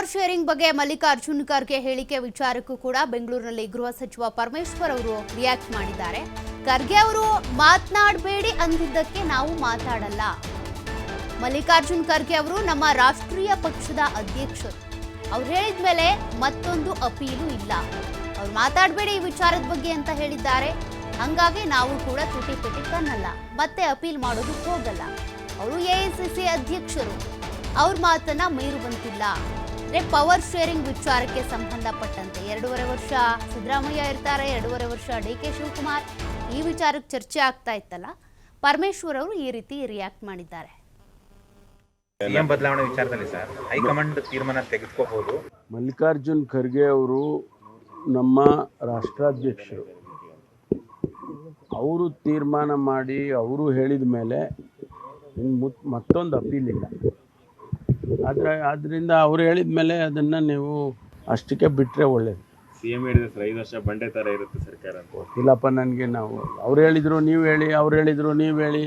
Power sharing ಬಗ್ಗೆ ಮಲ್ಲಿಕಾರ್ಜುನ್ ಖರ್ಗೆ ಹೇಳಿಕೆ ವಿಚಾರಕ್ಕೂ ಕೂಡ ಬೆಂಗಳೂರಿನಲ್ಲಿ ಗೃಹ ಸಚಿವ ಪರಮೇಶ್ವರ್ ಅವರು ರಿಯಾಕ್ಟ್ ಮಾಡಿದ್ದಾರೆ. ಖರ್ಗೆ ಅವರು ಮಾತನಾಡಬೇಡಿ ಅಂದಿದ್ದಕ್ಕೆ ನಾವು ಮಾತಾಡಲ್ಲ. ಮಲ್ಲಿಕಾರ್ಜುನ್ ಖರ್ಗೆ ಅವರು ನಮ್ಮ ರಾಷ್ಟ್ರೀಯ ಪಕ್ಷದ ಅಧ್ಯಕ್ಷರು. ಅವ್ರು ಹೇಳಿದ ಮೇಲೆ ಮತ್ತೊಂದು ಅಪೀಲು ಇಲ್ಲ. ಅವ್ರು ಮಾತಾಡಬೇಡಿ ಈ ವಿಚಾರದ ಬಗ್ಗೆ ಅಂತ ಹೇಳಿದ್ದಾರೆ. ಹಂಗಾಗಿ ನಾವು ಕೂಡ ತುಟಿ ಪಿಟಿ ಕನ್ನಲ್ಲ, ಮತ್ತೆ ಅಪೀಲ್ ಮಾಡೋದಕ್ಕೆ ಹೋಗಲ್ಲ. ಅವರು ಎಐಸಿಸಿ ಅಧ್ಯಕ್ಷರು, ಅವ್ರ ಮಾತನ್ನ ಮೀರುವಂತಿಲ್ಲ. ಪವರ್ ಶೇರಿಂಗ್ ವಿಚಾರಕ್ಕೆ ಸಂಬಂಧಪಟ್ಟಂತೆ 2.5 ವರ್ಷ ಸಿದ್ದರಾಮಯ್ಯ ಇರ್ತಾರೆ, 2.5 ವರ್ಷ ಡಿ.ಕೆ. ಶಿವಕುಮಾರ್, ಈ ವಿಚಾರಕ್ಕೆ ಚರ್ಚೆ ಆಗ್ತಾ ಇತ್ತಲ್ಲ, ಪರಮೇಶ್ವರ್ ಅವರು ಈ ರೀತಿ ರಿಯಾಕ್ಟ್ ಮಾಡಿದ್ದಾರೆ. ಸಿಎಂ ಬದಲಾವಣೆ ವಿಚಾರದಲ್ಲಿ ಸರ್ ಹೈಕಮಾಂಡ್ ತೀರ್ಮಾನ ತೆಗೆದುಕೋಬಹುದು. ಮಲ್ಲಿಕಾರ್ಜುನ್ ಖರ್ಗೆ ಅವರು ನಮ್ಮ ರಾಷ್ಟ್ರಾಧ್ಯಕ್ಷರು. ಅವರು ತೀರ್ಮಾನ ಮಾಡಿ ಅವರು ಹೇಳಿದ ಮೇಲೆ ಮತ್ತೊಂದು ಅಪೀಲ್ ಇಲ್ಲ. ಆದ್ದರಿಂದ ಅವ್ರು ಹೇಳಿದ ಮೇಲೆ ಅದನ್ನು ನೀವು ಅಷ್ಟಕ್ಕೆ ಬಿಟ್ಟರೆ ಒಳ್ಳೇದು. ಸಿಎಂ ಹೇಳಿದ್ರೆ ಸರ್ 5 ವರ್ಷ ಬಂಡೆ ಥರ ಇರುತ್ತೆ ಸರ್ಕಾರ ಅಂತ. ಇಲ್ಲಪ್ಪ, ನನಗೆ ನಾವು ಅವ್ರು ಹೇಳಿದ್ರು ನೀವು ಹೇಳಿ, ಅವ್ರು ಹೇಳಿದ್ರು ನೀವು ಹೇಳಿ,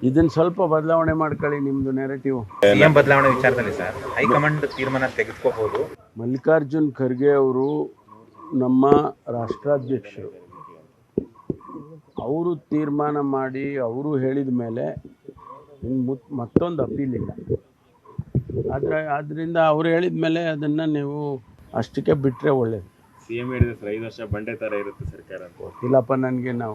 ಇದನ್ನು ಸ್ವಲ್ಪ ಬದಲಾವಣೆ ಮಾಡ್ಕೊಳ್ಳಿ ನಿಮ್ಮದು ನೆರೆಟಿವ್. ಸಿಎಂ ಬದಲಾವಣೆ ವಿಚಾರದಲ್ಲಿ ಸರ್ ಹೈಕಮಾಂಡ್ ತೀರ್ಮಾನ ತೆಗೆದುಕೋಬಹುದು. ಮಲ್ಲಿಕಾರ್ಜುನ್ ಖರ್ಗೆ ಅವರು ನಮ್ಮ ರಾಷ್ಟ್ರಾಧ್ಯಕ್ಷರು. ಅವರು ತೀರ್ಮಾನ ಮಾಡಿ ಅವರು ಹೇಳಿದ ಮೇಲೆ ಮತ್ತೊಂದು ಅಪೀಲ್ ಇಲ್ಲ. ಆದ್ದರಿಂದ ಅವ್ರು ಹೇಳಿದ ಮೇಲೆ ಅದನ್ನು ನೀವು ಅಷ್ಟಕ್ಕೆ ಬಿಟ್ಟರೆ ಒಳ್ಳೇದು. ಸಿಎಂ ಹೇಳಿದ್ರೆ ಸರ್ 5 ವರ್ಷ ಬಂಡೆ ಥರ ಇರುತ್ತೆ ಸರ್ಕಾರ ಅಂತ. ಇಲ್ಲಪ್ಪ, ನನಗೆ ನಾವು